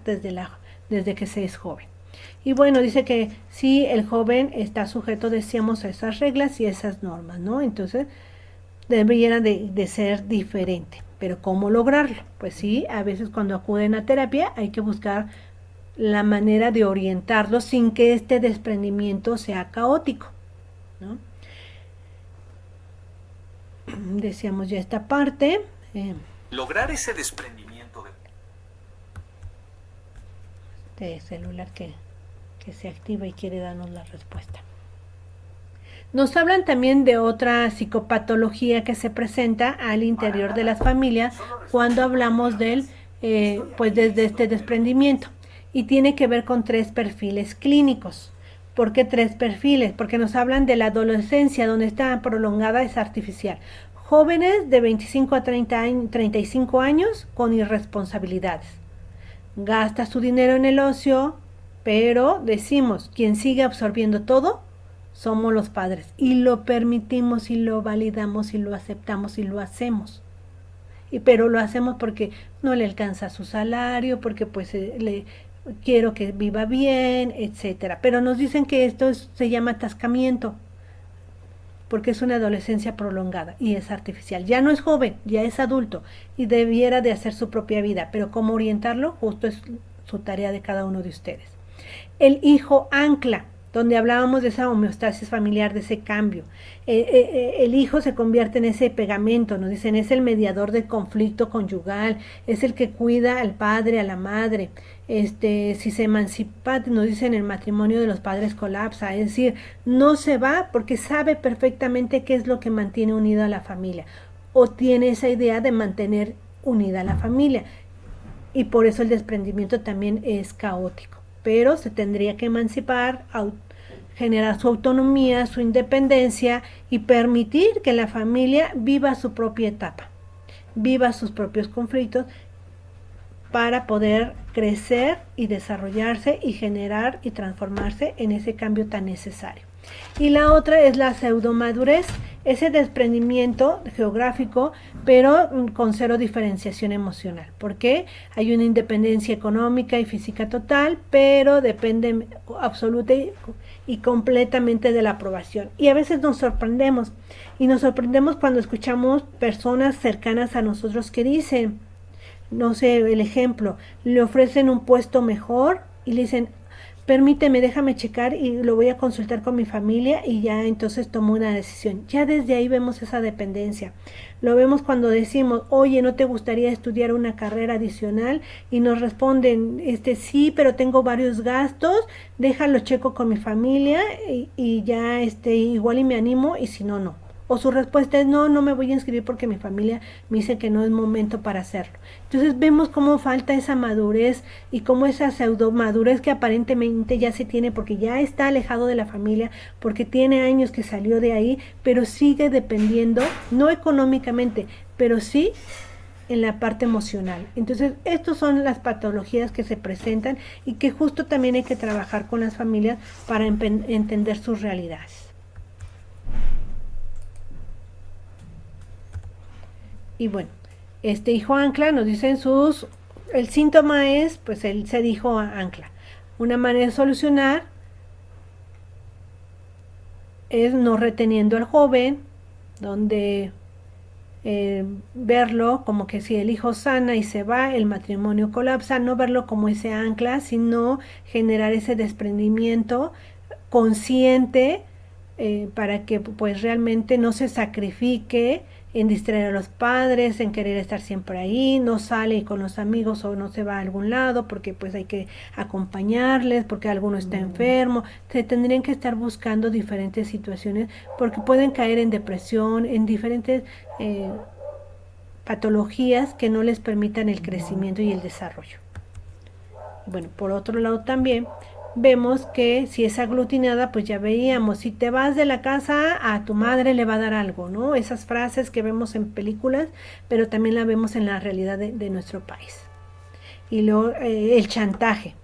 desde que se es joven. Y bueno, dice que sí, el joven está sujeto, decíamos, a esas reglas y esas normas, ¿no? Entonces, debería de ser diferente. Pero ¿cómo lograrlo? Pues sí, a veces cuando acuden a terapia hay que buscar la manera de orientarlo sin que este desprendimiento sea caótico, ¿no? Decíamos ya esta parte.
Lograr ese desprendimiento
de celular que se activa y quiere darnos la respuesta. Nos hablan también de otra psicopatología que se presenta al interior de las familias cuando hablamos del pues desde este desprendimiento. Y tiene que ver con 3 perfiles clínicos. ¿Por qué 3 perfiles? Porque nos hablan de la adolescencia, donde está prolongada, es artificial. Jóvenes de 25 a 35 años con irresponsabilidades. Gasta su dinero en el ocio, pero decimos, quien sigue absorbiendo todo somos los padres. Y lo permitimos y lo validamos y lo aceptamos y lo hacemos. Pero lo hacemos porque no le alcanza su salario, porque pues quiero que viva bien, etcétera. Pero nos dicen que esto se llama atascamiento, porque es una adolescencia prolongada y es artificial. Ya no es joven, ya es adulto y debiera de hacer su propia vida, pero cómo orientarlo, justo es su tarea de cada uno de ustedes. El hijo ancla, donde hablábamos de esa homeostasis familiar, de ese cambio. El hijo se convierte en ese pegamento, nos dicen, es el mediador del conflicto conyugal, es el que cuida al padre, a la madre. Si se emancipa, nos dicen, el matrimonio de los padres colapsa, es decir, no se va porque sabe perfectamente qué es lo que mantiene unida a la familia, o tiene esa idea de mantener unida a la familia, y por eso el desprendimiento también es caótico. Pero se tendría que emancipar, generar su autonomía, su independencia y permitir que la familia viva su propia etapa, viva sus propios conflictos para poder crecer y desarrollarse y generar y transformarse en ese cambio tan necesario. Y la otra es la pseudomadurez, ese desprendimiento geográfico, pero con cero diferenciación emocional. ¿Por qué? Hay una independencia económica y física total, pero depende absoluta y completamente de la aprobación. Y a veces nos sorprendemos, y nos sorprendemos cuando escuchamos personas cercanas a nosotros que dicen, no sé, el ejemplo, le ofrecen un puesto mejor y le dicen, permíteme, déjame checar y lo voy a consultar con mi familia, y ya entonces tomo una decisión. Ya desde ahí vemos esa dependencia. Lo vemos cuando decimos, oye, ¿no te gustaría estudiar una carrera adicional? Y nos responden, sí, pero tengo varios gastos, déjalo checo con mi familia y ya igual y me animo, y si no, no. O su respuesta es, no, no me voy a inscribir porque mi familia me dice que no es momento para hacerlo. Entonces vemos cómo falta esa madurez y cómo esa pseudomadurez que aparentemente ya se tiene porque ya está alejado de la familia, porque tiene años que salió de ahí, pero sigue dependiendo, no económicamente, pero sí en la parte emocional. Entonces, estas son las patologías que se presentan y que justo también hay que trabajar con las familias para entender sus realidades. Y bueno, este hijo ancla nos dicen el síntoma es, pues, el ser hijo ancla. Una manera de solucionar es no reteniendo al joven, donde verlo como que si el hijo sana y se va, el matrimonio colapsa, no verlo como ese ancla, sino generar ese desprendimiento consciente para que pues realmente no se sacrifique en distraer a los padres, en querer estar siempre ahí, no sale con los amigos o no se va a algún lado porque pues hay que acompañarles, porque alguno está enfermo. Se tendrían que estar buscando diferentes situaciones porque pueden caer en depresión, en diferentes patologías que no les permitan el crecimiento y el desarrollo. Bueno, por otro lado también vemos que si es aglutinada, pues ya veíamos, si te vas de la casa, a tu madre le va a dar algo, ¿no? Esas frases que vemos en películas, pero también la vemos en la realidad de nuestro país. Y luego el chantaje.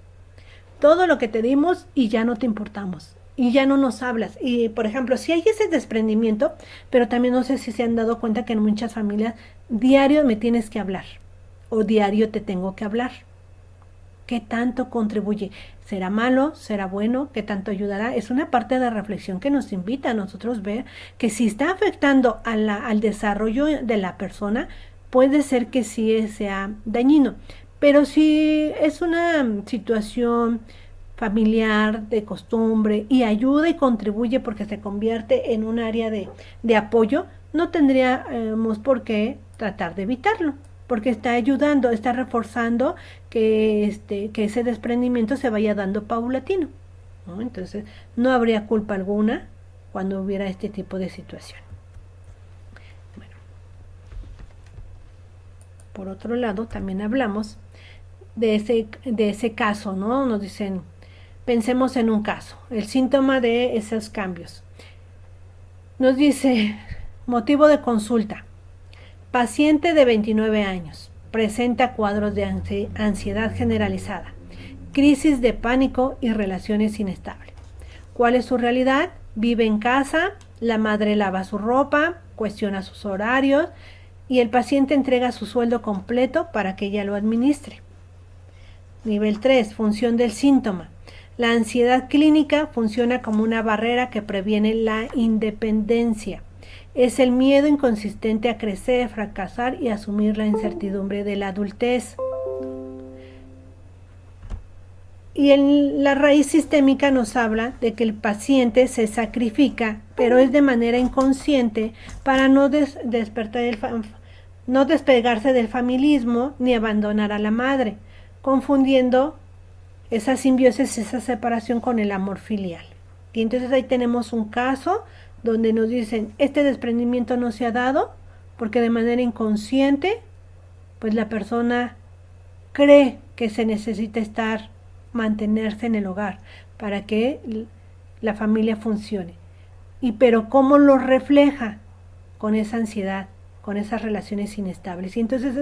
Todo lo que te dimos y ya no te importamos. Y ya no nos hablas. Y, por ejemplo, si hay ese desprendimiento, pero también no sé si se han dado cuenta que en muchas familias, diario me tienes que hablar. O diario te tengo que hablar. ¿Qué tanto contribuye? ¿Será malo? ¿Será bueno? ¿Qué tanto ayudará? Es una parte de reflexión que nos invita a nosotros ver que si está afectando al desarrollo de la persona, puede ser que sí sea dañino. Pero si es una situación familiar, de costumbre, y ayuda y contribuye porque se convierte en un área de apoyo, no tendríamos por qué tratar de evitarlo, porque está ayudando, está reforzando que ese desprendimiento se vaya dando paulatino, ¿no? Entonces, no habría culpa alguna cuando hubiera este tipo de situación. Bueno. Por otro lado, también hablamos de ese caso, ¿no? Nos dicen, pensemos en un caso, el síntoma de esos cambios. Nos dice, motivo de consulta, paciente de 29 años, presenta cuadros de ansiedad generalizada, crisis de pánico y relaciones inestables. ¿Cuál es su realidad? Vive en casa, la madre lava su ropa, cuestiona sus horarios y el paciente entrega su sueldo completo para que ella lo administre. Nivel 3, función del síntoma. La ansiedad clínica funciona como una barrera que previene la independencia. Es el miedo inconsistente a crecer, fracasar y asumir la incertidumbre de la adultez. Y la raíz sistémica nos habla de que el paciente se sacrifica, pero es de manera inconsciente para no despegarse del familismo ni abandonar a la madre, confundiendo esa simbiosis, esa separación con el amor filial. Y entonces ahí tenemos un caso donde nos dicen, este desprendimiento no se ha dado porque de manera inconsciente, pues la persona cree que se necesita mantenerse en el hogar para que la familia funcione. Pero ¿cómo lo refleja? Con esa ansiedad, con esas relaciones inestables. Y entonces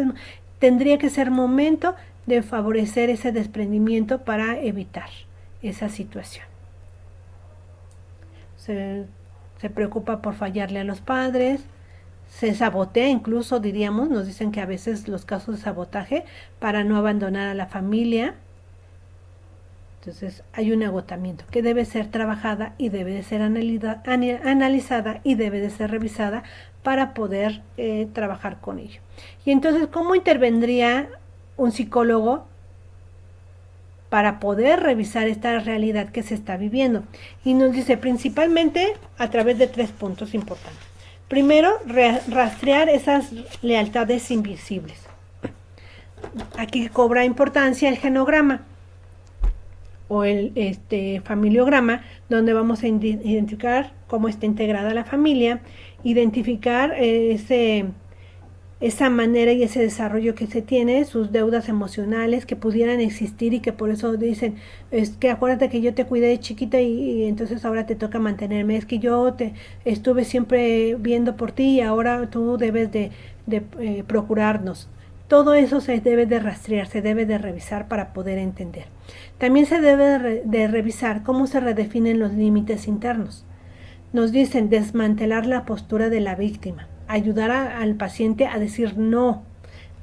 tendría que ser momento de favorecer ese desprendimiento para evitar esa situación. Se preocupa por fallarle a los padres, se sabotea incluso, diríamos, nos dicen que a veces los casos de sabotaje para no abandonar a la familia. Entonces hay un agotamiento que debe ser trabajada y debe de ser analizada y debe de ser revisada para poder trabajar con ello. Y entonces, ¿cómo intervendría un psicólogo para poder revisar esta realidad que se está viviendo? Y nos dice principalmente a través de 3 puntos importantes. Primero, rastrear esas lealtades invisibles. Aquí cobra importancia el genograma o el familiograma, donde vamos a identificar cómo está integrada la familia, identificar esa manera y ese desarrollo que se tiene, sus deudas emocionales que pudieran existir y que por eso dicen, es que acuérdate que yo te cuidé de chiquita y entonces ahora te toca mantenerme, es que yo te estuve siempre viendo por ti y ahora tú debes de procurarnos. Todo eso se debe de rastrear, se debe de revisar para poder entender. También se debe de revisar cómo se redefinen los límites internos. Nos dicen desmantelar la postura de la víctima, ayudar al paciente a decir no,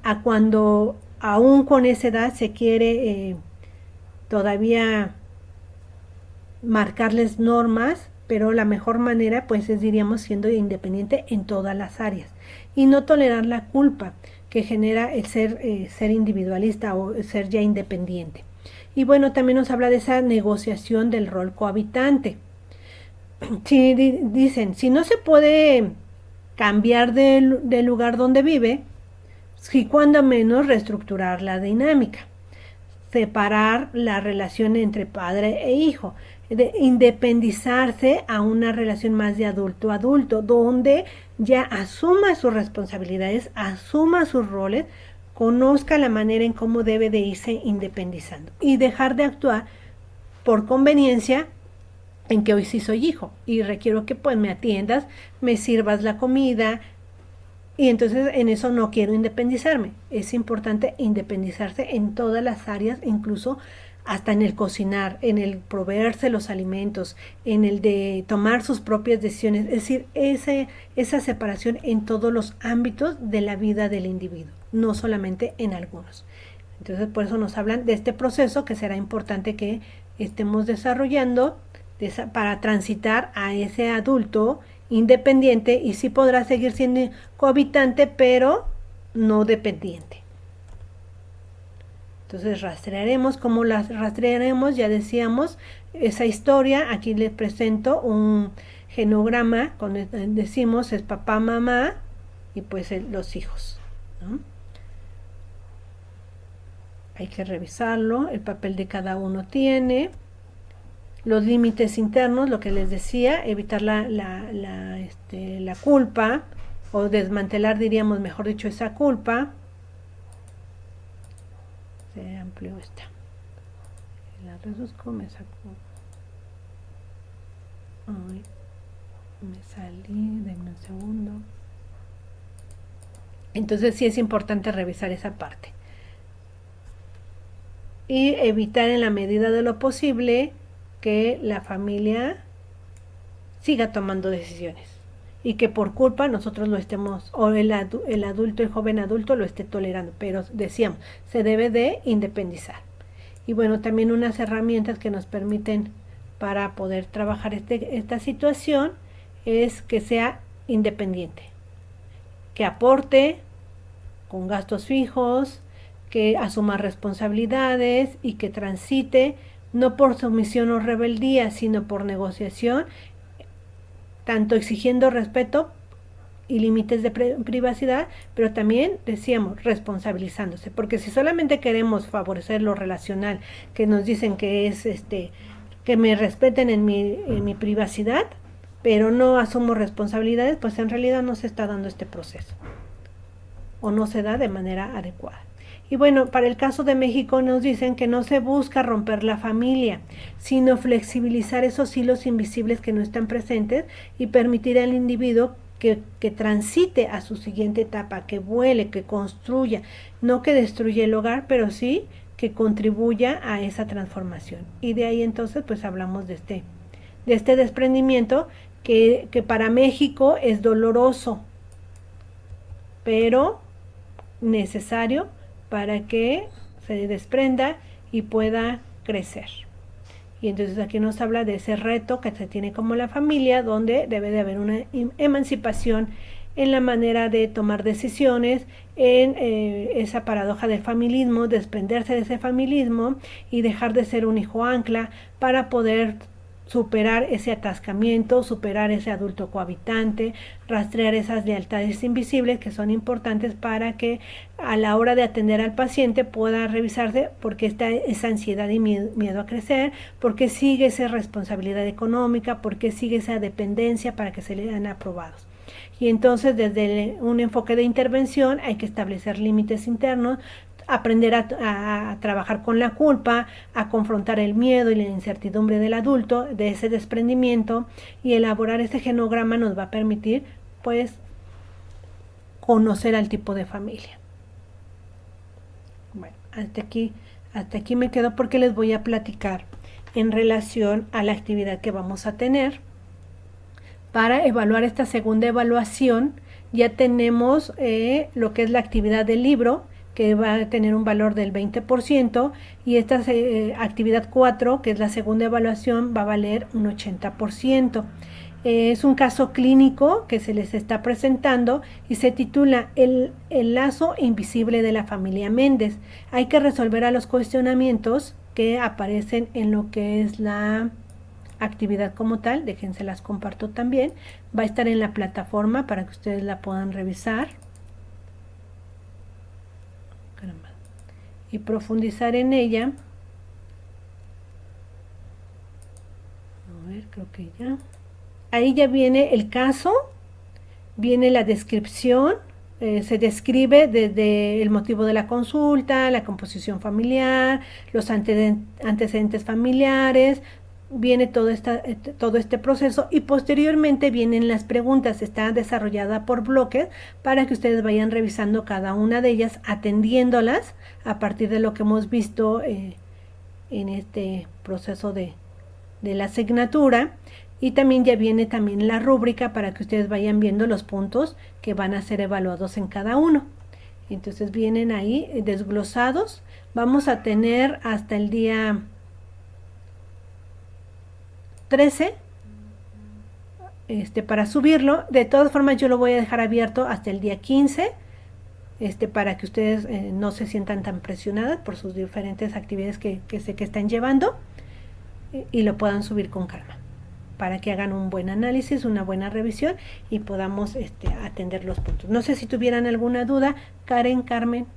a cuando aún con esa edad se quiere todavía marcarles normas, pero la mejor manera pues es, diríamos, siendo independiente en todas las áreas y no tolerar la culpa que genera el ser individualista o ser ya independiente. Y bueno, también nos habla de esa negociación del rol cohabitante. Si dicen, si no se puede cambiar del lugar donde vive, si cuando menos reestructurar la dinámica, separar la relación entre padre e hijo, independizarse a una relación más de adulto a adulto, donde ya asuma sus responsabilidades, asuma sus roles, conozca la manera en cómo debe de irse independizando y dejar de actuar por conveniencia en que hoy sí soy hijo y requiero que pues me atiendas, me sirvas la comida y entonces en eso no quiero independizarme. Es importante independizarse en todas las áreas, incluso hasta en el cocinar, en el proveerse los alimentos, en el de tomar sus propias decisiones, es decir, esa separación en todos los ámbitos de la vida del individuo, no solamente en algunos. Entonces por eso nos hablan de este proceso que será importante que estemos desarrollando para transitar a ese adulto independiente y sí podrá seguir siendo cohabitante, pero no dependiente. Entonces rastrearemos, ¿cómo las rastrearemos? Ya decíamos esa historia, aquí les presento un genograma, cuando decimos es papá, mamá y pues los hijos, ¿no? Hay que revisarlo, el papel de cada uno tiene, los límites internos, lo que les decía, evitar la culpa o desmantelar, diríamos, mejor dicho, esa culpa. Se amplió esta. La reduzco, me saco. Ay, me salí, denme un segundo. Entonces sí es importante revisar esa parte. Y evitar en la medida de lo posible que la familia siga tomando decisiones. Y que por culpa nosotros lo estemos, o el adulto, el joven adulto lo esté tolerando. Pero decíamos, se debe de independizar. Y bueno, también unas herramientas que nos permiten para poder trabajar esta situación es que sea independiente, que aporte con gastos fijos, que asuma responsabilidades y que transite no por sumisión o rebeldía, sino por negociación, tanto exigiendo respeto y límites de privacidad, pero también, decíamos, responsabilizándose, porque si solamente queremos favorecer lo relacional, que nos dicen que es que me respeten en mi privacidad, pero no asumo responsabilidades, pues en realidad no se está dando este proceso, o no se da de manera adecuada. Y bueno, para el caso de México nos dicen que no se busca romper la familia, sino flexibilizar esos hilos invisibles que no están presentes y permitir al individuo que transite a su siguiente etapa, que vuele, que construya, no que destruya el hogar, pero sí que contribuya a esa transformación. Y de ahí entonces pues hablamos de este desprendimiento que para México es doloroso, pero necesario para que se desprenda y pueda crecer. Y entonces aquí nos habla de ese reto que se tiene como la familia, donde debe de haber una emancipación en la manera de tomar decisiones, en esa paradoja del familismo, desprenderse de ese familismo y dejar de ser un hijo ancla para poder superar ese atascamiento, superar ese adulto cohabitante, rastrear esas lealtades invisibles que son importantes para que a la hora de atender al paciente pueda revisarse por qué está esa ansiedad y miedo a crecer, por qué sigue esa responsabilidad económica, por qué sigue esa dependencia para que se le den aprobados. Y entonces desde un enfoque de intervención hay que establecer límites internos, aprender a trabajar con la culpa, a confrontar el miedo y la incertidumbre del adulto, de ese desprendimiento, y elaborar ese genograma nos va a permitir pues conocer al tipo de familia. Bueno, hasta aquí me quedo porque les voy a platicar en relación a la actividad que vamos a tener. Para evaluar esta segunda evaluación ya tenemos lo que es la actividad del libro, que va a tener un valor del 20%, y esta actividad 4, que es la segunda evaluación, va a valer un 80%. Es un caso clínico que se les está presentando y se titula El lazo invisible de la familia Méndez. Hay que resolver a los cuestionamientos que aparecen en lo que es la actividad como tal. Déjense las comparto también. Va a estar en la plataforma para que ustedes la puedan revisar y profundizar en ella. A ver, creo que ya. Ahí ya viene el caso, viene la descripción, se describe desde el motivo de la consulta, la composición familiar, los antecedentes familiares, viene todo este proceso y posteriormente vienen las preguntas. Está desarrollada por bloques para que ustedes vayan revisando cada una de ellas, atendiéndolas a partir de lo que hemos visto en este proceso de la asignatura. Y también ya viene también la rúbrica para que ustedes vayan viendo los puntos que van a ser evaluados en cada uno. Entonces vienen ahí desglosados. Vamos a tener hasta el día 13 para subirlo. De todas formas yo lo voy a dejar abierto hasta el día 15 para que ustedes no se sientan tan presionadas por sus diferentes actividades que sé que están llevando, y lo puedan subir con calma para que hagan un buen análisis, una buena revisión y podamos atender los puntos. No sé si tuvieran alguna duda, Karen, Carmen.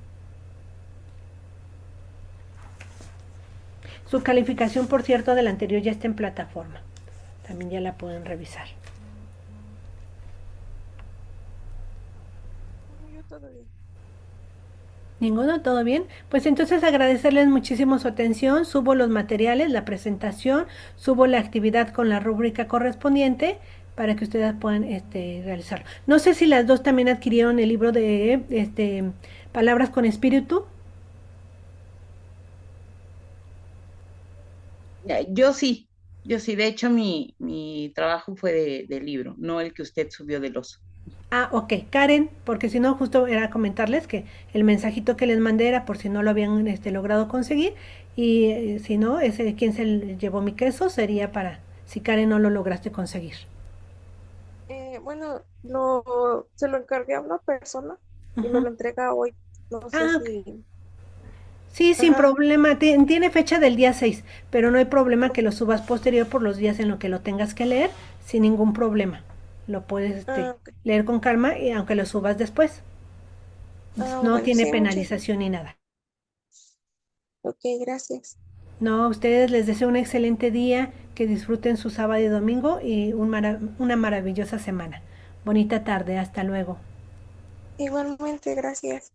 Su calificación, por cierto, del anterior ya está en plataforma. También ya la pueden revisar.
Yo todavía.
Ninguno, todo bien. Pues entonces agradecerles muchísimo su atención. Subo los materiales, la presentación, subo la actividad con la rúbrica correspondiente para que ustedes puedan realizarlo. No sé si las dos también adquirieron el libro de Palabras con Espíritu.
Yo sí, de hecho mi trabajo fue de libro, no el que usted subió del oso.
Ah, ok, Karen, porque si no, justo era comentarles que el mensajito que les mandé era por si no lo habían logrado conseguir y si no, ese quien se llevó mi queso sería para si Karen no lo lograste conseguir.
Bueno, se lo encargué a una persona y me
Ujú.
lo entrega hoy. No sé
Ah, ok.
si...
Sí, sin
Ajá,
problema. Tiene fecha del día 6, pero no hay problema que lo subas posterior por los días en los que lo tengas que leer, sin ningún problema. Lo puedes
ok.
leer con calma y aunque lo subas después. No
Bueno,
tiene
sí, muchas gracias.
penalización ni nada.
Ok, gracias.
No, a ustedes les deseo un excelente día, que disfruten su sábado y domingo y una maravillosa semana. Bonita tarde, hasta luego.
Igualmente, gracias.